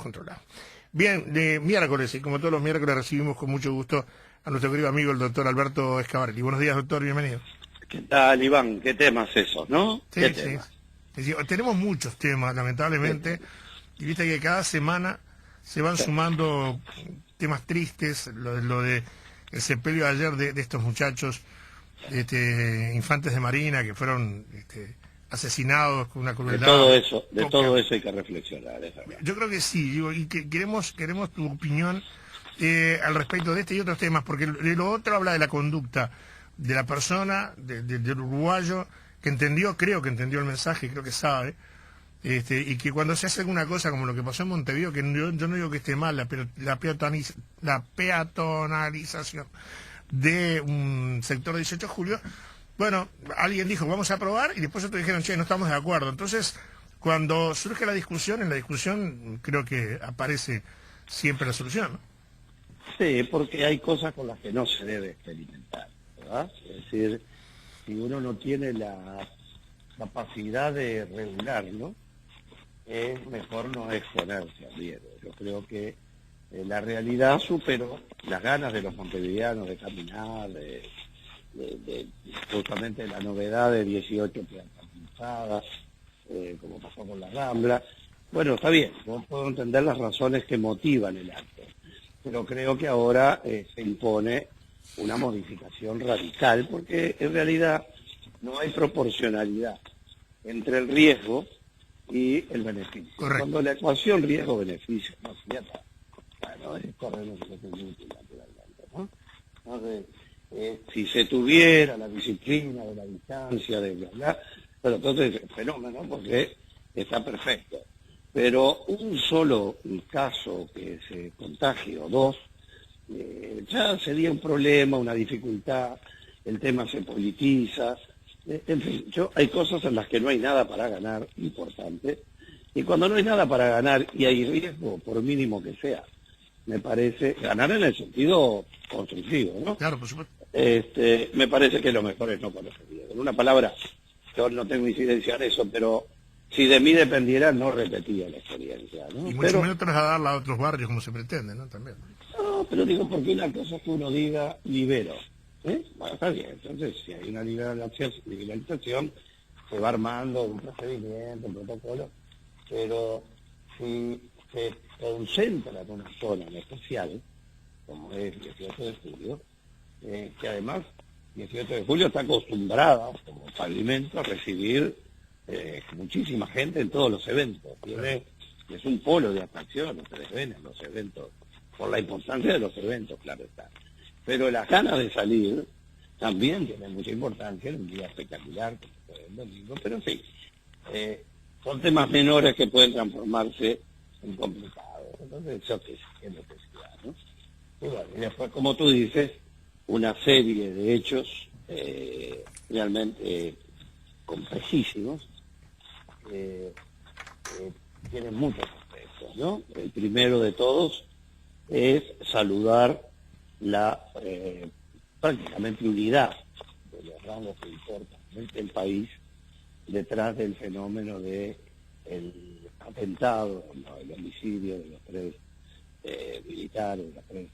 controlado. Bien, de miércoles, y como todos los miércoles recibimos con mucho gusto a nuestro querido amigo el doctor Alberto Escabarelli. Buenos días, doctor, bienvenido. ¿Qué tal, Iván? ¿Qué temas esos, no? Sí, ¿Qué sí. temas? Es decir, tenemos muchos temas, lamentablemente, y viste que cada semana se van sumando temas tristes, lo de el sepelio de ayer de estos muchachos, infantes de Marina, que fueron asesinados con una crueldad. De todo eso hay que reflexionar, es verdad. Yo creo que sí, digo, y que queremos tu opinión al respecto de este y otros temas, porque de lo otro habla de la conducta de la persona, del uruguayo, que entendió, creo que entendió el mensaje, creo que sabe, y que cuando se hace alguna cosa como lo que pasó en Montevideo, que yo no digo que esté mal, la peatonalización de un sector de 18 de julio, bueno, alguien dijo, vamos a probar, y después otros dijeron, che, no estamos de acuerdo. Entonces, cuando surge la discusión, en la discusión creo que aparece siempre la solución, ¿no? Sí, porque hay cosas con las que no se debe experimentar, ¿verdad? Es decir, si uno no tiene la capacidad de regularlo, es mejor no exponerse al riesgo. Yo creo que la realidad superó las ganas de los montevideanos de caminar, justamente la novedad de 18 plantas pintadas, como pasó con la Rambla. Bueno, está bien, yo puedo entender las razones que motivan el acto, pero creo que ahora se impone una modificación radical, porque en realidad no hay proporcionalidad entre el riesgo y el beneficio. Correcto. Cuando la ecuación riesgo-beneficio no es cierta, bueno, es correr un riesgo inútil, naturalmente, ¿no? Entonces, si se tuviera la disciplina de la distancia, de bla, bla, pero entonces es fenómeno porque está perfecto. Pero un solo caso que se contagie o dos, ya sería un problema, una dificultad, el tema se politiza, en fin, hay cosas en las que no hay nada para ganar importante, y cuando no hay nada para ganar y hay riesgo, por mínimo que sea, me parece, ganar en el sentido constructivo, ¿no? Claro, por supuesto. Me parece que lo mejor es no ponerse riesgo. En una palabra, yo no tengo incidencia en eso, pero si de mí dependiera, no repetía la experiencia, ¿no? Y mucho menos trasladarla a otros barrios como se pretende, ¿no? También. No, pero digo, porque una cosa es que uno diga, libero. Bueno, está bien, entonces si hay una liberalización, se va armando un procedimiento, un protocolo, pero si se concentra en una zona en especial, como es 18 de julio, que además 18 de julio está acostumbrada como pavimento a recibir muchísima gente en todos los eventos. Es un polo de atracción, ustedes ven en los eventos, por la importancia de los eventos, claro está. Pero las ganas de salir también tienen mucha importancia en un día espectacular, como fue el domingo, pero en fin, son temas menores que pueden transformarse en complicados. Entonces, eso es lo que sea, ¿no? Y bueno, y después, como tú dices, una serie de hechos realmente complejísimos, tienen muchos aspectos, ¿no? El primero de todos es saludar la prácticamente unidad de los rangos que importan del país detrás del fenómeno de el atentado, no, el homicidio de los tres militares, los tres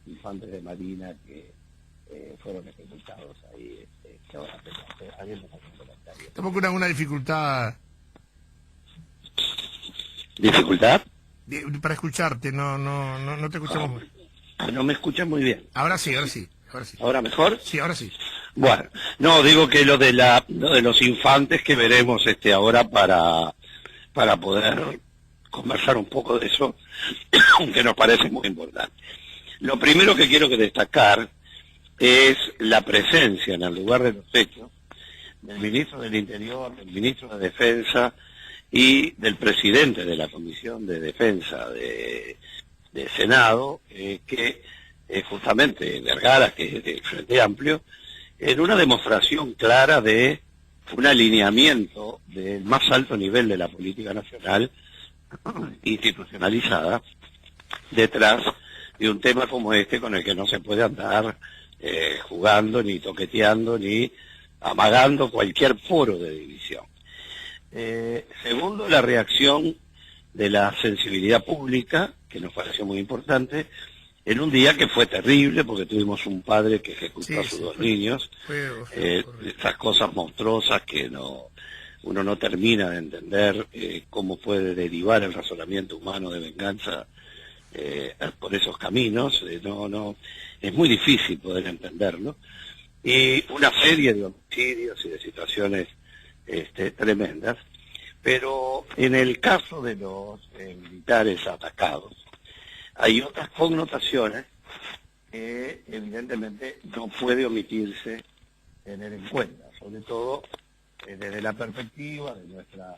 infantes de Marina que fueron ejecutados ahí. Tampoco una dificultad. ¿Dificultad? Para escucharte, no te escuchamos muy. No me escuchan muy bien. Ahora sí. ¿Ahora mejor? Sí, ahora sí. Bueno, no, digo que lo de los infantes que veremos ahora para poder conversar un poco de eso, que nos parece muy importante. Lo primero que quiero destacar es la presencia en el lugar de los hechos del ministro del Interior, del ministro de Defensa y del presidente de la Comisión de Defensa de Senado, que justamente Vergara, que es del Frente Amplio, en una demostración clara de un alineamiento del más alto nivel de la política nacional institucionalizada detrás de un tema como este con el que no se puede andar jugando, ni toqueteando, ni amagando cualquier foro de división. Segundo, la reacción de la sensibilidad pública, que nos pareció muy importante, en un día que fue terrible, porque tuvimos un padre que ejecutó a sus dos niños, esas cosas monstruosas que uno no termina de entender cómo puede derivar el razonamiento humano de venganza por esos caminos, es muy difícil poder entenderlo, y una serie de homicidios y de situaciones tremendas, pero en el caso de los militares atacados, hay otras connotaciones que evidentemente no puede omitirse tener en cuenta, sobre todo desde la perspectiva de nuestra,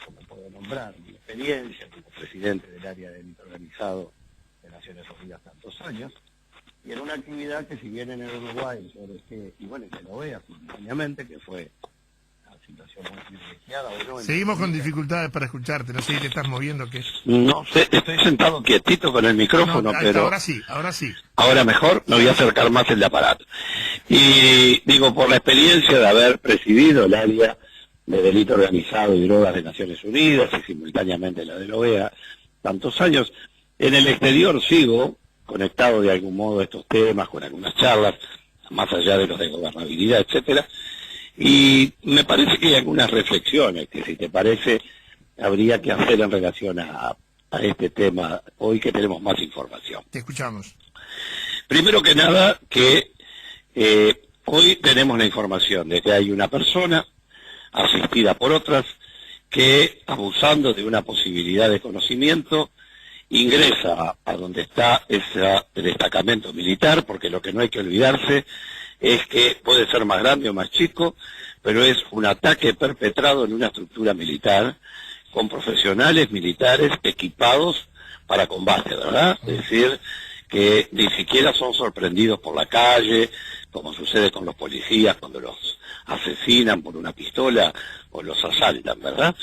como puedo nombrar, mi experiencia como presidente del área de delito organizado de Naciones Unidas tantos años, y en una actividad que si bien en el Uruguay, y bueno, que lo vea simultáneamente, que fue situación muy privilegiada. Seguimos con dificultades para escucharte, no sé si te estás moviendo. No sé, estoy sentado quietito con el micrófono, pero... Ahora sí, ahora sí. Ahora mejor, me voy a acercar más el aparato. Y digo, por la experiencia de haber presidido el área de delito organizado y drogas de Naciones Unidas y simultáneamente la de la OEA, tantos años, en el exterior sigo conectado de algún modo a estos temas, con algunas charlas, más allá de los de gobernabilidad, etcétera. Y me parece que hay algunas reflexiones que, si te parece, habría que hacer en relación a este tema, hoy que tenemos más información. Te escuchamos. Primero que nada, que hoy tenemos la información de que hay una persona, asistida por otras, que, abusando de una posibilidad de conocimiento, ingresa a donde está ese destacamento militar, porque lo que no hay que olvidarse es que puede ser más grande o más chico, pero es un ataque perpetrado en una estructura militar, con profesionales militares equipados para combate, ¿verdad? Es decir, que ni siquiera son sorprendidos por la calle, como sucede con los policías cuando los asesinan por una pistola o los asaltan, ¿verdad?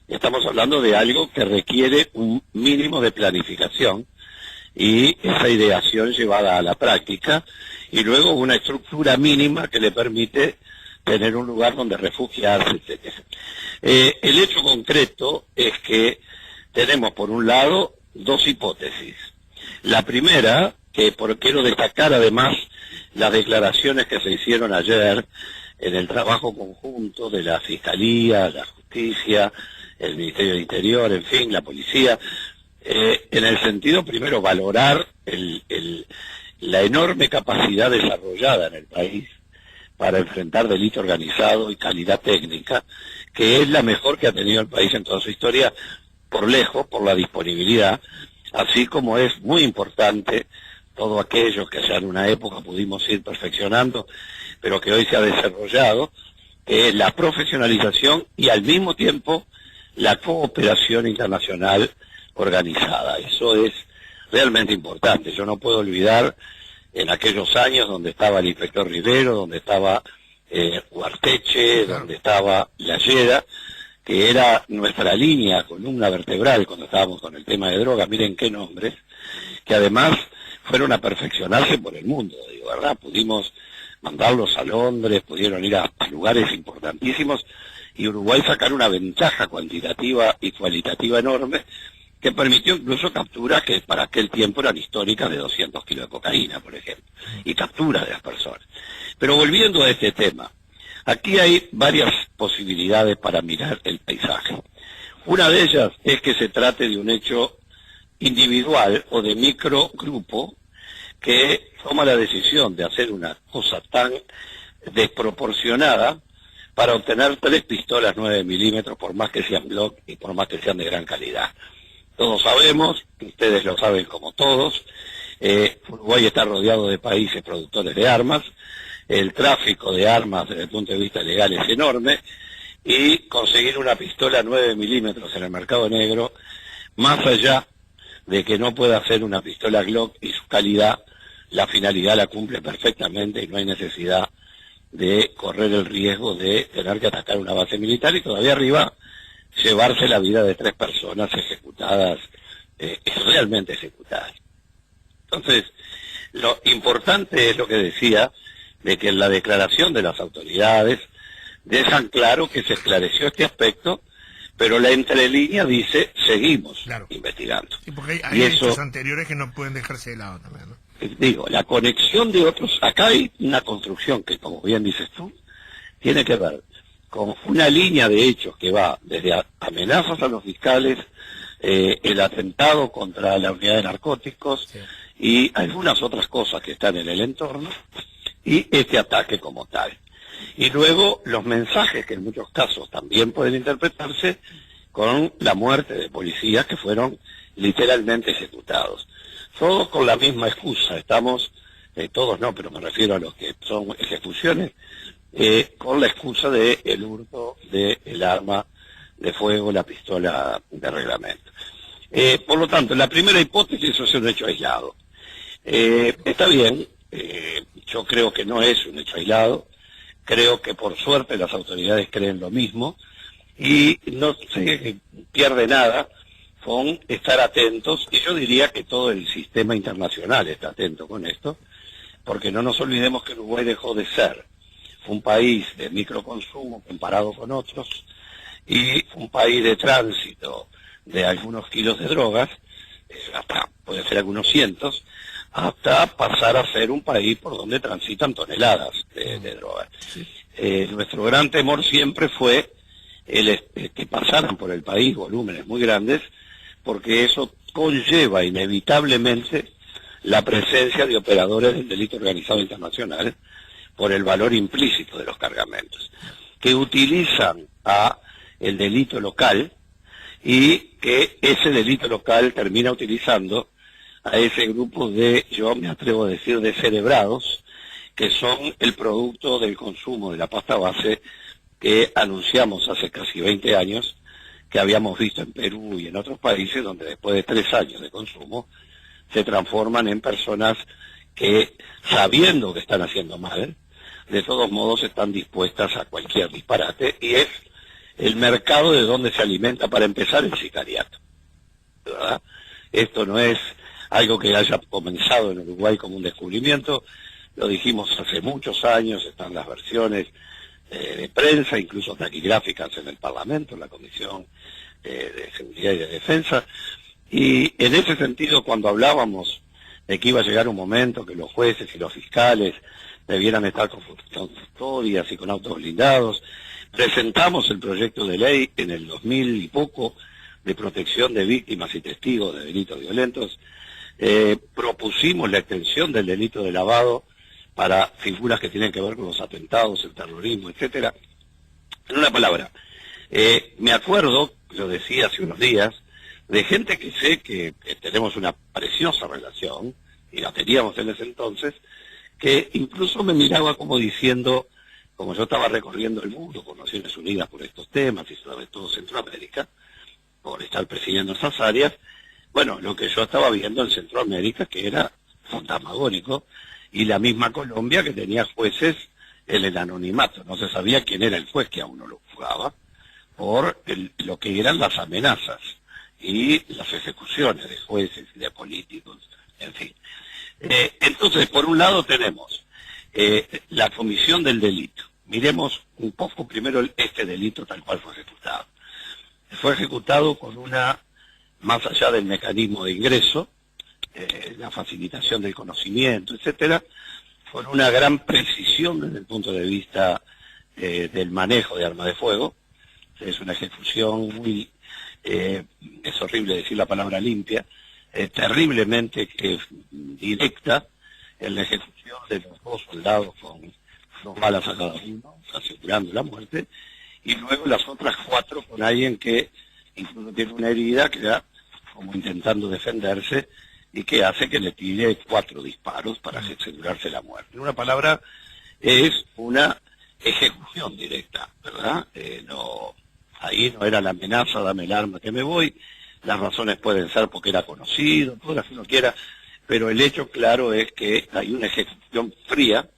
Estamos hablando de algo que requiere un mínimo de planificación, y esa ideación llevada a la práctica, y luego una estructura mínima que le permite tener un lugar donde refugiarse, etc. El hecho concreto es que tenemos, por un lado, dos hipótesis. La primera, que quiero destacar además las declaraciones que se hicieron ayer en el trabajo conjunto de la Fiscalía, la Justicia, el Ministerio de Interior, en fin, la Policía, en el sentido, primero, valorar la enorme capacidad desarrollada en el país para enfrentar delito organizado y calidad técnica, que es la mejor que ha tenido el país en toda su historia, por lejos, por la disponibilidad, así como es muy importante todo aquello que ya en una época pudimos ir perfeccionando, pero que hoy se ha desarrollado, que es la profesionalización y al mismo tiempo la cooperación internacional organizada. Eso es realmente importante. Yo no puedo olvidar en aquellos años donde estaba el inspector Rivero, donde estaba Uarteche, donde estaba La Llera, que era nuestra línea, columna vertebral cuando estábamos con el tema de drogas, miren qué nombres, que además fueron a perfeccionarse por el mundo, digo, ¿verdad? Pudimos mandarlos a Londres, pudieron ir a lugares importantísimos, y Uruguay sacar una ventaja cuantitativa y cualitativa enorme, que permitió incluso capturas que para aquel tiempo eran históricas, de 200 kilos de cocaína, por ejemplo, y capturas de las personas. Pero volviendo a este tema, aquí hay varias posibilidades para mirar el paisaje. Una de ellas es que se trate de un hecho individual o de microgrupo que toma la decisión de hacer una cosa tan desproporcionada para obtener 3 pistolas 9 milímetros, por más que sean Glock y por más que sean de gran calidad. Todos sabemos, ustedes lo saben como todos, Uruguay está rodeado de países productores de armas, el tráfico de armas desde el punto de vista legal es enorme, y conseguir una pistola 9 milímetros en el mercado negro, más allá de que no pueda ser una pistola Glock y su calidad, la finalidad la cumple perfectamente y no hay necesidad de correr el riesgo de tener que atacar una base militar y todavía arriba llevarse la vida de 3 personas ejecutadas, realmente ejecutadas. Entonces, lo importante es lo que decía, de que en la declaración de las autoridades dejan claro que se esclareció este aspecto, pero la entrelínea dice seguimos Claro. investigando. Sí, porque Y hay eso- hechos anteriores que no pueden dejarse de lado también, ¿no? Digo, la conexión de otros, acá hay una construcción que, como bien dices tú, tiene que ver con una línea de hechos que va desde amenazas a los fiscales, el atentado contra la unidad de narcóticos Sí. y algunas otras cosas que están en el entorno, y este ataque como tal. Y luego los mensajes que en muchos casos también pueden interpretarse con la muerte de policías que fueron literalmente ejecutados. Todos con la misma excusa, estamos, todos no, pero me refiero a los que son ejecuciones, con la excusa de el hurto del arma de fuego, la pistola de reglamento. Por lo tanto, la primera hipótesis eso es un hecho aislado. Está bien, yo creo que no es un hecho aislado, creo que por suerte las autoridades creen lo mismo y no se pierde nada con estar atentos, y yo diría que todo el sistema internacional está atento con esto, porque no nos olvidemos que Uruguay dejó de ser un país de microconsumo comparado con otros y un país de tránsito de algunos kilos de drogas, hasta puede ser algunos cientos, hasta pasar a ser un país por donde transitan toneladas de drogas. Nuestro gran temor siempre fue que pasaran por el país volúmenes muy grandes, porque eso conlleva inevitablemente la presencia de operadores del delito organizado internacional por el valor implícito de los cargamentos, que utilizan a el delito local y que ese delito local termina utilizando a ese grupo de, yo me atrevo a decir, descerebrados, que son el producto del consumo de la pasta base que anunciamos hace casi 20 años, que habíamos visto en Perú y en otros países, donde después de 3 años de consumo se transforman en personas que, sabiendo que están haciendo mal, de todos modos están dispuestas a cualquier disparate, y es el mercado de donde se alimenta, para empezar, el sicariato, ¿verdad? Esto no es algo que haya comenzado en Uruguay como un descubrimiento, lo dijimos hace muchos años, están las versiones de prensa, incluso taquigráficas en el Parlamento, en la Comisión de Seguridad y de Defensa, y en ese sentido, cuando hablábamos de que iba a llegar un momento que los jueces y los fiscales debieran estar con custodias y con autos blindados, presentamos el proyecto de ley en el 2000 y poco de protección de víctimas y testigos de delitos violentos, propusimos la extensión del delito de lavado para figuras que tienen que ver con los atentados, el terrorismo, etcétera. En una palabra, me acuerdo, lo decía hace unos días, de gente que sé que tenemos una preciosa relación, y la teníamos en ese entonces, que incluso me miraba como diciendo, como yo estaba recorriendo el mundo con Naciones Unidas por estos temas, y sobre todo Centroamérica, por estar presidiendo esas áreas, bueno, lo que yo estaba viendo en Centroamérica, que era fantasmagórico, y la misma Colombia, que tenía jueces en el anonimato, no se sabía quién era el juez que a uno lo juzgaba, por lo que eran las amenazas y las ejecuciones de jueces y de políticos, en fin. Entonces, por un lado tenemos la comisión del delito. Miremos un poco primero este delito tal cual fue ejecutado. Fue ejecutado con una, más allá del mecanismo de ingreso, la facilitación del conocimiento, etcétera, con una gran precisión desde el punto de vista del manejo de armas de fuego. Es una ejecución muy, es horrible decir la palabra limpia, terriblemente directa en la ejecución de los 2 soldados con 2 balas a cada uno, asegurando la muerte, y luego las otras 4 con alguien que incluso tiene una herida, que era como intentando defenderse, y que hace que le tire 4 disparos para asegurarse la muerte. En una palabra, es una ejecución directa, ¿verdad? Ahí no era la amenaza, dame el arma que me voy, las razones pueden ser porque era conocido, todas las que uno quiera, pero el hecho claro es que hay una ejecución fría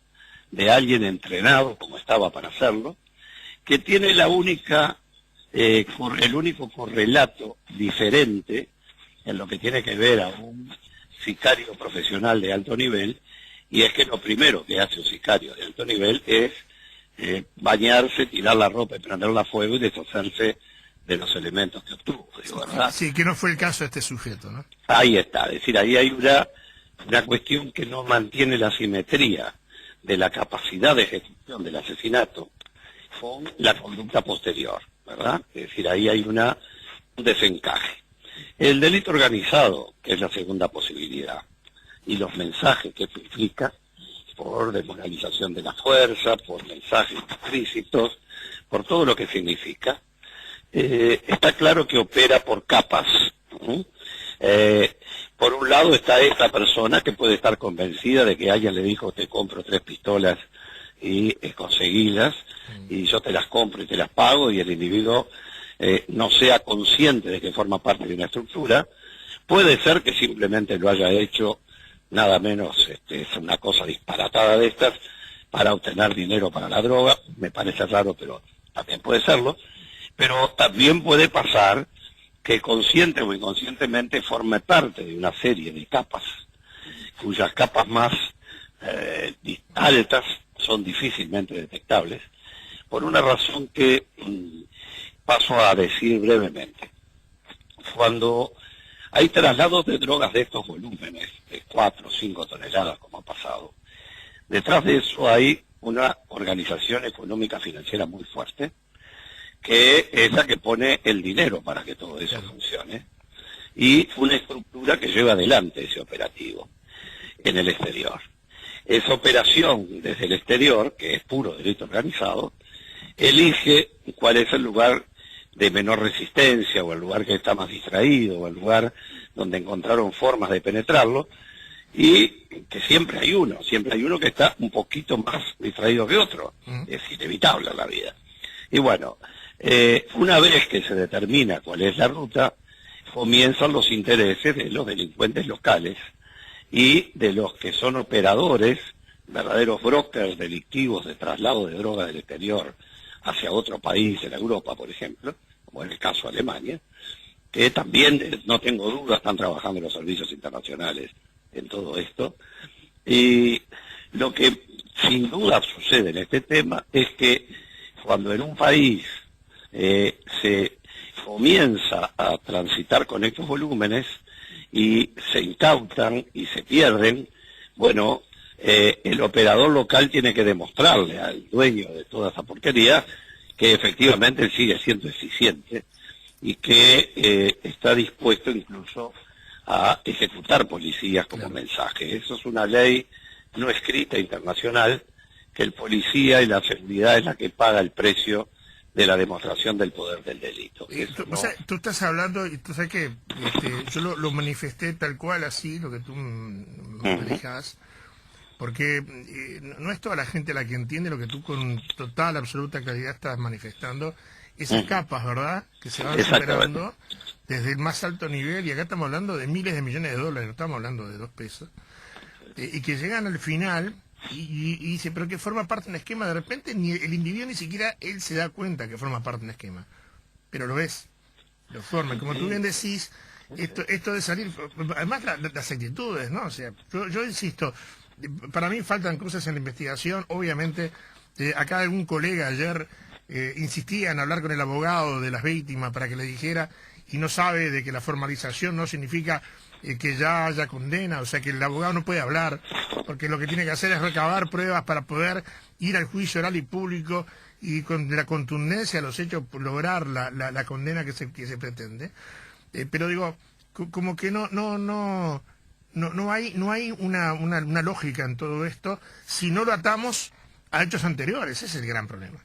de alguien entrenado, como estaba para hacerlo, que tiene el único correlato diferente en lo que tiene que ver a un sicario profesional de alto nivel, y es que lo primero que hace un sicario de alto nivel es bañarse, tirar la ropa y prenderla a fuego y deshacerse de los elementos que obtuvo, digo, ¿verdad? Sí, que no fue el caso de este sujeto, ¿no? Ahí está, es decir, ahí hay una cuestión que no mantiene la simetría de la capacidad de ejecución del asesinato con la conducta posterior, ¿verdad? Es decir, ahí hay un desencaje. El delito organizado, que es la segunda posibilidad, y los mensajes que esto implica, por desmoralización de la fuerza, por mensajes explícitos, por todo lo que significa, está claro que opera por capas. Por un lado está esta persona que puede estar convencida de que alguien le dijo te compro 3 pistolas y conseguílas, y yo te las compro y te las pago, y el individuo no sea consciente de que forma parte de una estructura. Puede ser que simplemente lo haya hecho nada menos, es una cosa disparatada de estas, para obtener dinero para la droga. Me parece raro, pero también puede serlo. Pero también puede pasar que consciente o inconscientemente forme parte de una serie de capas, cuyas capas más altas son difícilmente detectables, por una razón que paso a decir brevemente. Cuando hay traslados de drogas de estos volúmenes, de 4 o 5 toneladas como ha pasado, detrás de eso hay una organización económica financiera muy fuerte, que es la que pone el dinero para que todo eso funcione, y una estructura que lleva adelante ese operativo en el exterior. Esa operación desde el exterior, que es puro delito organizado, elige cuál es el lugar de menor resistencia, o el lugar que está más distraído, o el lugar donde encontraron formas de penetrarlo, y que siempre hay uno que está un poquito más distraído que otro. Es inevitable en la vida. Y bueno, una vez que se determina cuál es la ruta, comienzan los intereses de los delincuentes locales y de los que son operadores, verdaderos brokers delictivos de traslado de droga del exterior hacia otro país en Europa, por ejemplo, como en el caso de Alemania, que también, no tengo duda, están trabajando los servicios internacionales en todo esto. Y lo que sin duda sucede en este tema es que cuando en un país se comienza a transitar con estos volúmenes y se incautan y se pierden, bueno, el operador local tiene que demostrarle al dueño de toda esa porquería que efectivamente él sigue siendo eficiente y que está dispuesto incluso a ejecutar policías como mensaje. Eso es una ley no escrita internacional, que el policía y la seguridad es la que paga el precio de la demostración del poder del delito. O sea, tú estás hablando, y tú sabes que yo lo manifesté tal cual así, lo que tú manejas, porque no es toda la gente la que entiende lo que tú con total, absoluta claridad estás manifestando, esas capas, ¿verdad?, que se van superando desde el más alto nivel, y acá estamos hablando de miles de millones de dólares, no estamos hablando de 2 pesos, y que llegan al final y dice, pero que forma parte de un esquema. De repente ni el individuo, ni siquiera él se da cuenta que forma parte de un esquema, pero lo ves, lo forma. Y como tú bien decís, esto de salir, además las actitudes, ¿no? O sea, yo insisto, para mí faltan cosas en la investigación. Obviamente, acá algún colega ayer insistía en hablar con el abogado de las víctimas para que le dijera, y no sabe de que la formalización no significa que ya haya condena, o sea que el abogado no puede hablar, porque lo que tiene que hacer es recabar pruebas para poder ir al juicio oral y público, y con la contundencia de los hechos lograr la condena que se pretende. Pero digo, como que no hay una lógica en todo esto si no lo atamos a hechos anteriores. Ese es el gran problema.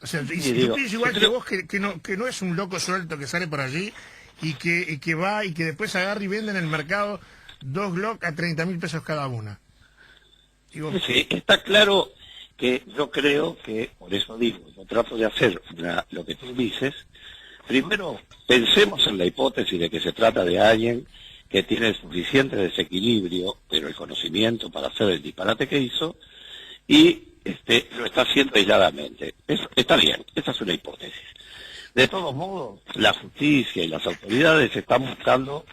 O sea, yo pienso igual que vos, que no es un loco suelto que sale por allí y que va y que después agarra y vende en el mercado 2 Glock a 30.000 pesos cada una. Digo, sí, está claro que yo creo que, por eso digo, yo trato de hacer lo que tú dices. Primero, pensemos en la hipótesis de que se trata de alguien que tiene suficiente desequilibrio, pero el conocimiento para hacer el disparate que hizo, y lo está haciendo aisladamente. Está bien, esta es una hipótesis. De todos modos, la justicia y las autoridades están buscando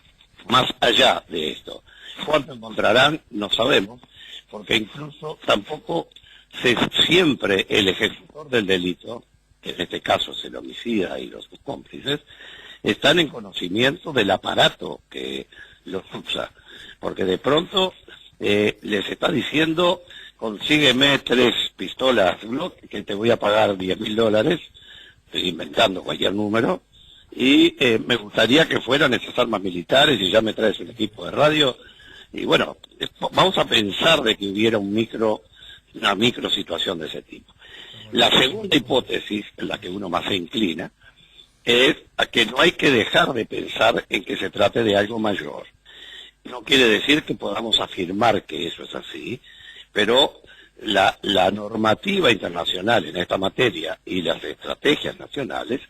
más allá de esto. ¿Cuánto encontrarán? No sabemos, porque incluso tampoco siempre el ejecutor del delito que en este caso es el homicida y los cómplices, están en conocimiento del aparato que los usa, porque de pronto les está diciendo, consígueme 3 pistolas Glock que te voy a pagar $10.000, estoy inventando cualquier número, y me gustaría que fueran esas armas militares y ya me traes un equipo de radio, y bueno, vamos a pensar de que hubiera una micro situación de ese tipo. La segunda hipótesis, en la que uno más se inclina, es a que no hay que dejar de pensar en que se trate de algo mayor. No quiere decir que podamos afirmar que eso es así, pero la normativa internacional en esta materia y las estrategias nacionales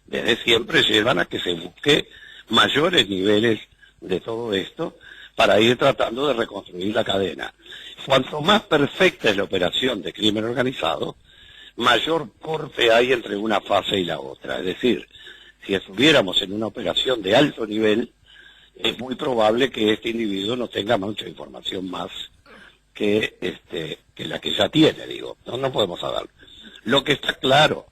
desde siempre llevan a que se busque mayores niveles de todo esto para ir tratando de reconstruir la cadena. Cuanto más perfecta es la operación de crimen organizado, mayor corte hay entre una fase y la otra. Es decir, si estuviéramos en una operación de alto nivel, es muy probable que este individuo no tenga mucha información más que la que ya tiene, digo. No podemos saberlo. Lo que está claro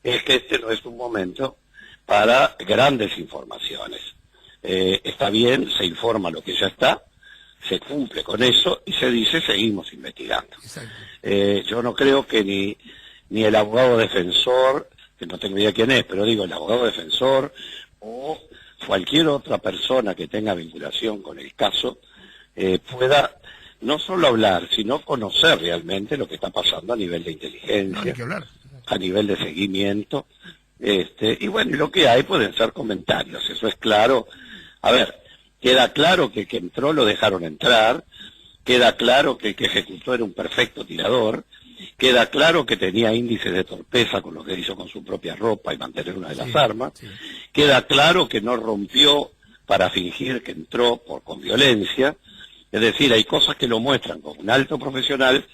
es que este no es un momento para grandes informaciones. Está bien, se informa lo que ya está, se cumple con eso y se dice seguimos investigando. Yo no creo que ni el abogado defensor, que no tengo idea quién es, pero digo, el abogado defensor o cualquier otra persona que tenga vinculación con el caso pueda no solo hablar, sino conocer realmente lo que está pasando a nivel de inteligencia, a nivel de seguimiento, y bueno, y lo que hay pueden ser comentarios, eso es claro. A ver, queda claro que el que entró lo dejaron entrar, queda claro que el que ejecutó era un perfecto tirador, queda claro que tenía índices de torpeza con lo que hizo con su propia ropa y mantener una de las armas, queda claro que no rompió para fingir que entró con violencia, es decir, hay cosas que lo muestran como un alto profesional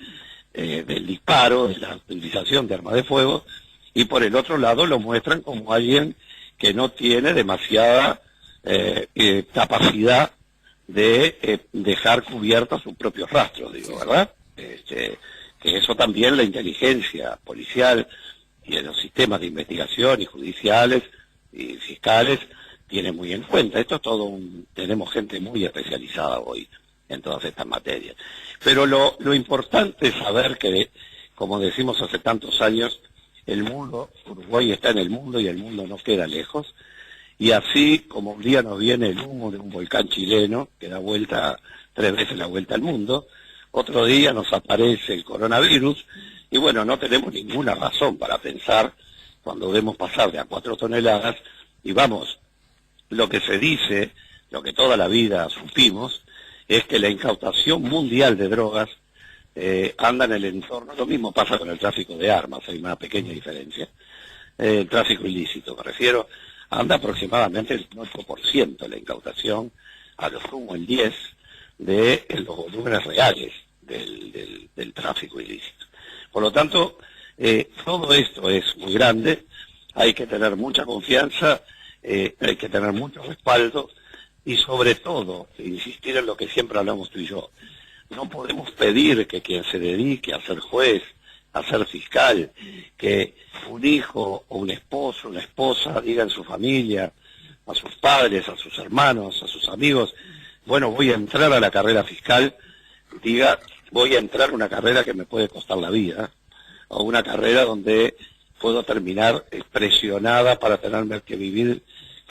del disparo, de la utilización de armas de fuego, y por el otro lado lo muestran como alguien que no tiene demasiada capacidad de dejar cubiertos sus propios rastros, digo, ¿verdad? Que eso también la inteligencia policial y en los sistemas de investigación y judiciales y fiscales tiene muy en cuenta. Esto es todo tenemos gente muy especializada hoy en todas estas materias. Pero lo importante es saber que, como decimos hace tantos años, el mundo, Uruguay está en el mundo y el mundo no queda lejos, y así como un día nos viene el humo de un volcán chileno que da 3 veces la vuelta al mundo, otro día nos aparece el coronavirus, y bueno, no tenemos ninguna razón para pensar, cuando vemos pasar de a 4 toneladas, y vamos, lo que se dice, lo que toda la vida supimos, es que la incautación mundial de drogas anda en el entorno, lo mismo pasa con el tráfico de armas, hay una pequeña diferencia, el tráfico ilícito, me refiero, anda aproximadamente el 8% la incautación, a lo sumo el 10% de los volúmenes reales del tráfico ilícito. Por lo tanto, todo esto es muy grande, hay que tener mucha confianza, hay que tener mucho respaldo y sobre todo insistir en lo que siempre hablamos tú y yo. No podemos pedir que quien se dedique a ser juez, a ser fiscal, que un hijo o un esposo, una esposa diga en su familia, a sus padres, a sus hermanos, a sus amigos, bueno, voy a entrar a la carrera fiscal, diga, voy a entrar a una carrera que me puede costar la vida, o una carrera donde puedo terminar presionada para tenerme que vivir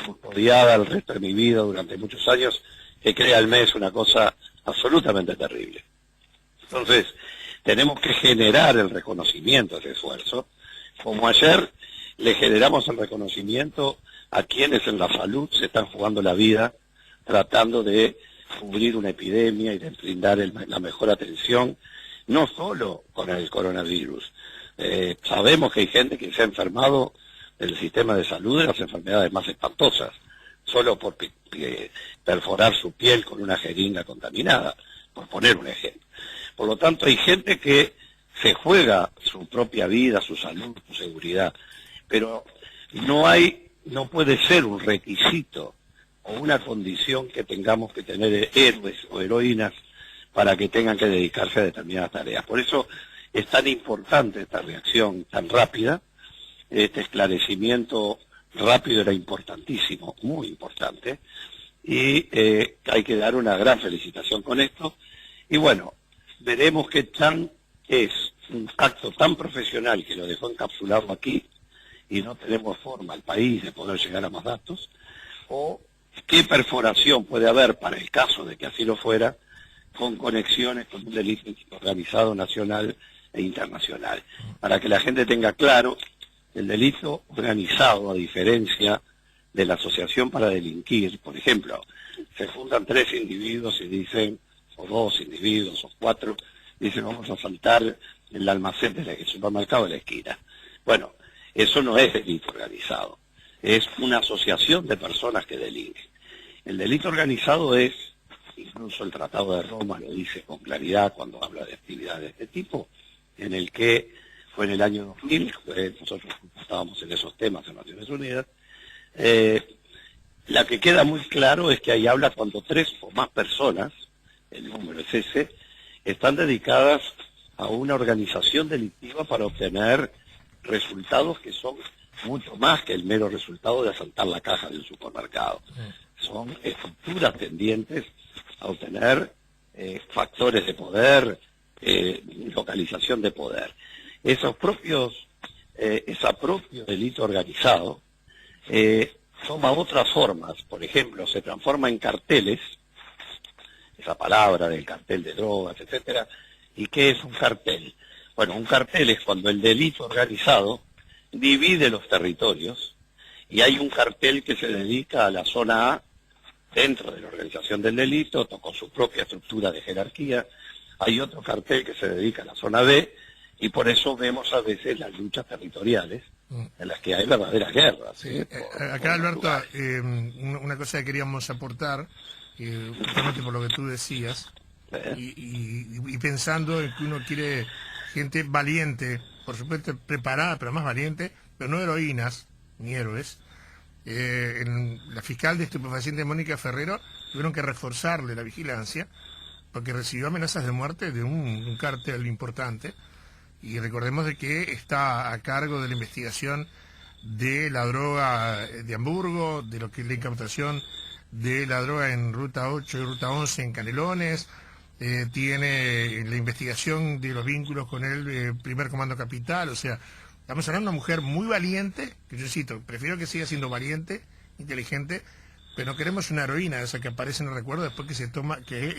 custodiada el resto de mi vida durante muchos años, que créanme es una cosa absolutamente terrible. Entonces, tenemos que generar el reconocimiento de ese esfuerzo, como ayer le generamos el reconocimiento a quienes en la salud se están jugando la vida tratando de cubrir una epidemia y de brindar la mejor atención, no solo con el coronavirus. Sabemos que hay gente que se ha enfermado del sistema de salud de las enfermedades más espantosas, solo por perforar su piel con una jeringa contaminada, por poner un ejemplo. Por lo tanto, hay gente que se juega su propia vida, su salud, su seguridad, pero no puede ser un requisito o una condición que tengamos que tener héroes o heroínas para que tengan que dedicarse a determinadas tareas. Por eso es tan importante esta reacción tan rápida, este esclarecimiento rápido era importantísimo, muy importante, y hay que dar una gran felicitación con esto. Y bueno, veremos qué tan es un acto tan profesional que lo dejó encapsulado aquí y no tenemos forma el país de poder llegar a más datos, o qué perforación puede haber para el caso de que así lo fuera, con conexiones con un delito organizado nacional e internacional. Para que la gente tenga claro, el delito organizado, a diferencia de la asociación para delinquir, por ejemplo, se juntan 3 individuos y dicen, o 2 individuos, o 4, dicen vamos a asaltar el almacén del supermercado de la esquina. Bueno, eso no es delito organizado, es una asociación de personas que delinquen. El delito organizado es, incluso el Tratado de Roma lo dice con claridad cuando habla de actividades de este tipo, en el que fue en el año 2000, nosotros estábamos en esos temas en Naciones Unidas, la que queda muy claro es que ahí habla cuando 3 o más personas, el número es ese, están dedicadas a una organización delictiva para obtener resultados que son mucho más que el mero resultado de asaltar la caja del supermercado. Son estructuras tendientes a obtener factores de poder, localización de poder. Ese propio delito organizado toma otras formas. Por ejemplo, se transforma en carteles, esa palabra del cartel de drogas, etcétera. ¿Y qué es un cartel? Bueno, un cartel es cuando el delito organizado divide los territorios y hay un cartel que se dedica a la zona A dentro de la organización del delito, con su propia estructura de jerarquía. Hay otro cartel que se dedica a la zona B y por eso vemos a veces las luchas territoriales en las que hay verdaderas guerras. Sí. Acá, Alberto, una cosa que queríamos aportar, justamente por lo que tú decías, y pensando en que uno quiere gente valiente, por supuesto preparada, pero más valiente, pero no heroínas ni héroes. La fiscal de estupefacientes Mónica Ferrero tuvieron que reforzarle la vigilancia porque recibió amenazas de muerte de un cártel importante, y recordemos de que está a cargo de la investigación de la droga de Hamburgo, de lo que es la incautación de la droga en Ruta 8 y Ruta 11 en Canelones, tiene la investigación de los vínculos con el primer comando capital. O sea, estamos hablando de una mujer muy valiente, que yo cito, prefiero que siga siendo valiente, inteligente, pero no queremos una heroína esa que aparece en el recuerdo después que se toma, que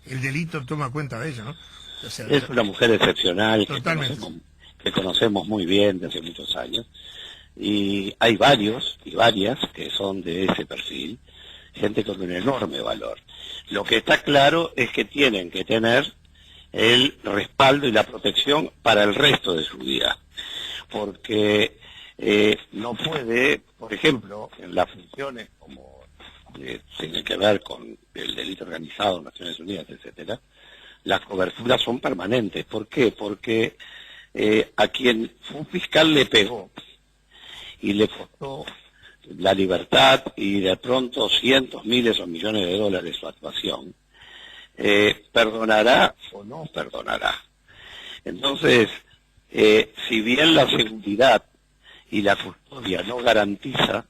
el delito toma cuenta de ella, ¿no? O sea, es una mujer excepcional que conocemos muy bien desde muchos años, y hay varios y varias que son de ese perfil, gente con un enorme valor. Lo que está claro es que tienen que tener el respaldo y la protección para el resto de su vida, porque no puede, por ejemplo, en las funciones como tienen que ver con el delito organizado, Naciones Unidas, etcétera, las coberturas son permanentes. ¿Por qué? Porque a quien un fiscal le pegó y le costó la libertad y de pronto cientos, miles o millones de dólares su actuación, perdonará o no perdonará. Entonces, si bien la seguridad y la custodia no garantiza,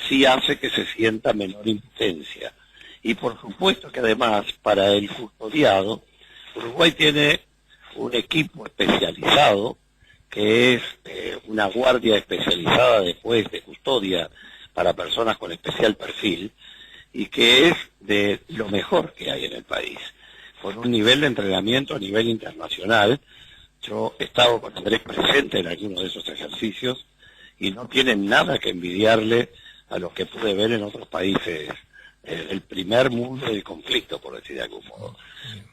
sí hace que se sienta menor impotencia. Y por supuesto que además, para el custodiado, Uruguay tiene un equipo especializado, que es una guardia especializada después de custodia para personas con especial perfil, y que es de lo mejor que hay en el país, con un nivel de entrenamiento a nivel internacional. Yo he estado con Andrés presente en algunos de esos ejercicios y no tienen nada que envidiarle a lo que pude ver en otros países, el primer mundo del conflicto, por decir de algún modo.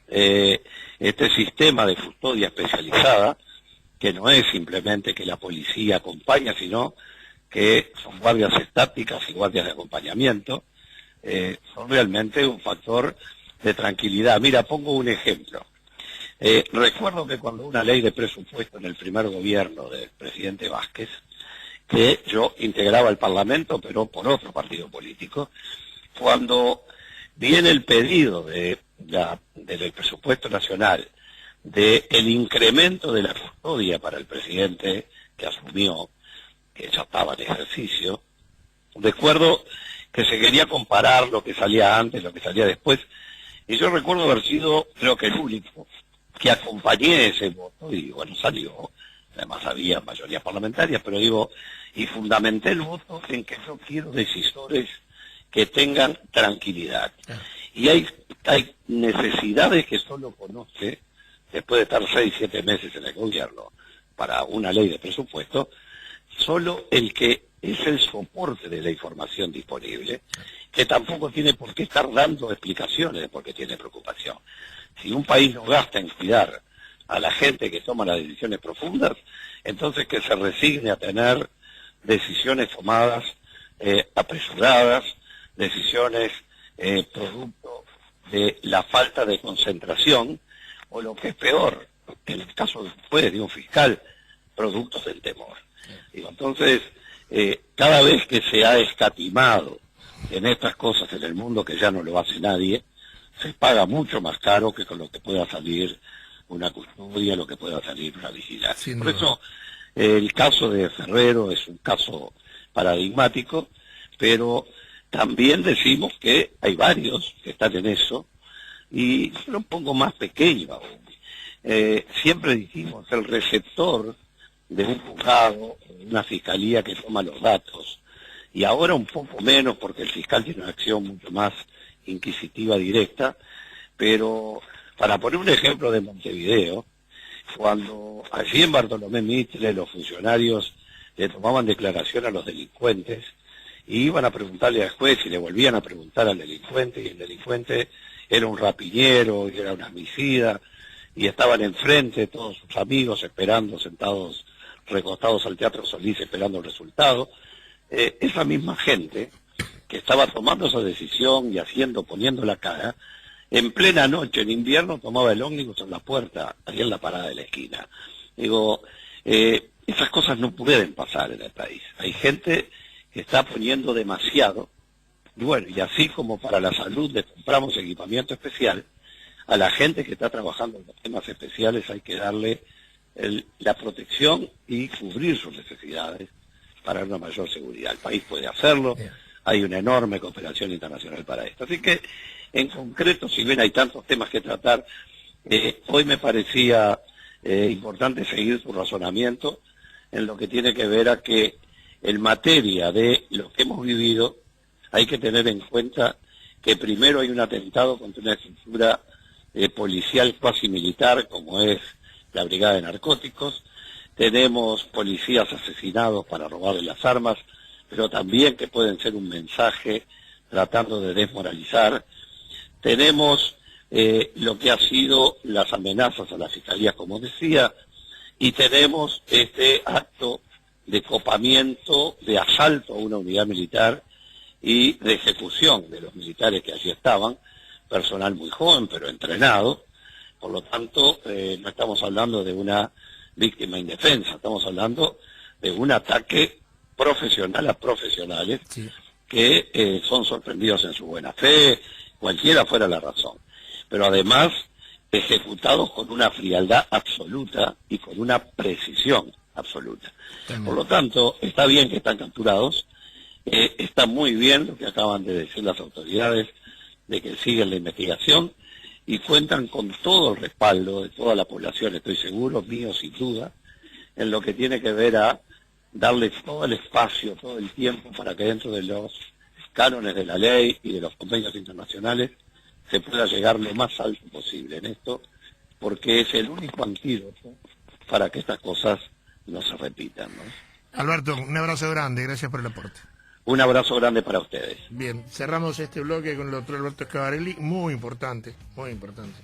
Este sistema de custodia especializada, que no es simplemente que la policía acompaña, sino que son guardias estáticas y guardias de acompañamiento, son realmente un factor de tranquilidad. Mira, pongo un ejemplo. Recuerdo que cuando una ley de presupuesto en el primer gobierno del presidente Vázquez, que yo integraba el Parlamento, pero por otro partido político, cuando viene el pedido del presupuesto nacional del incremento de la custodia para el presidente que asumió, que ya estaba en ejercicio, recuerdo que se quería comparar lo que salía antes, lo que salía después, y yo recuerdo haber sido, creo que el único, que acompañé ese voto, y bueno, salió, además había mayoría parlamentaria, pero digo, y fundamenté el voto en que yo quiero decisores que tengan tranquilidad. Y hay necesidades que solo conoce, después de estar 6, 7 meses en el gobierno, para una ley de presupuesto, solo el que es el soporte de la información disponible, que tampoco tiene por qué estar dando explicaciones de por qué tiene preocupación. Si un país no gasta en cuidar a la gente que toma las decisiones profundas, entonces que se resigne a tener decisiones tomadas apresuradas, decisiones producto de la falta de concentración, o lo que es peor, en el caso después de un fiscal, productos del temor. Digo, entonces, cada vez que se ha escatimado en estas cosas en el mundo, que ya no lo hace nadie, se paga mucho más caro que con lo que pueda salir una custodia, lo que pueda salir una vigilancia. Por eso, el caso de Ferrero es un caso paradigmático, pero también decimos que hay varios que están en eso, y un poco más pequeño aún. Siempre dijimos, el receptor de un juzgado, una fiscalía que toma los datos, y ahora un poco menos porque el fiscal tiene una acción mucho más inquisitiva directa, pero para poner un ejemplo de Montevideo, cuando allí en Bartolomé Mitre los funcionarios le tomaban declaración a los delincuentes y iban a preguntarle al juez y le volvían a preguntar al delincuente, y el delincuente era un rapiñero y era un homicida, y estaban enfrente todos sus amigos esperando, sentados recostados al Teatro Solís esperando el resultado, esa misma gente que estaba tomando esa decisión y poniendo la cara, en plena noche, en invierno, tomaba el ómnibus en la puerta, ahí en la parada de la esquina. Digo, esas cosas no pueden pasar en el país. Hay gente que está poniendo demasiado, y bueno, y así como para la salud le compramos equipamiento especial, a la gente que está trabajando en los temas especiales hay que darle la protección y cubrir sus necesidades para una mayor seguridad. El país puede hacerlo, hay una enorme cooperación internacional para esto. Así que, en concreto, si bien hay tantos temas que tratar, hoy me parecía importante seguir su razonamiento en lo que tiene que ver a que en materia de lo que hemos vivido, hay que tener en cuenta que primero hay un atentado contra una estructura policial cuasi militar, como es la Brigada de Narcóticos. Tenemos policías asesinados para robarle las armas, pero también que pueden ser un mensaje tratando de desmoralizar. Tenemos lo que ha sido las amenazas a la Fiscalía, como decía, y tenemos este acto de copamiento, de asalto a una unidad militar y de ejecución de los militares que allí estaban, personal muy joven pero entrenado. Por lo tanto, no estamos hablando de una víctima indefensa, estamos hablando de un ataque profesional a profesionales, sí, que son sorprendidos en su buena fe, cualquiera fuera la razón, pero además ejecutados con una frialdad absoluta y con una precisión absoluta. Por lo tanto, está bien que están capturados, está muy bien lo que acaban de decir las autoridades, de que siguen la investigación y cuentan con todo el respaldo de toda la población, estoy seguro, mío sin duda, en lo que tiene que ver a darles todo el espacio, todo el tiempo para que dentro de los cánones de la ley y de los convenios internacionales se pueda llegar lo más alto posible en esto, porque es el único antídoto para que estas cosas no se repitan, ¿no? Alberto, un abrazo grande, gracias por el aporte. Un abrazo grande para ustedes. Bien, cerramos este bloque con el doctor Alberto Schiavarelli, muy importante, muy importante.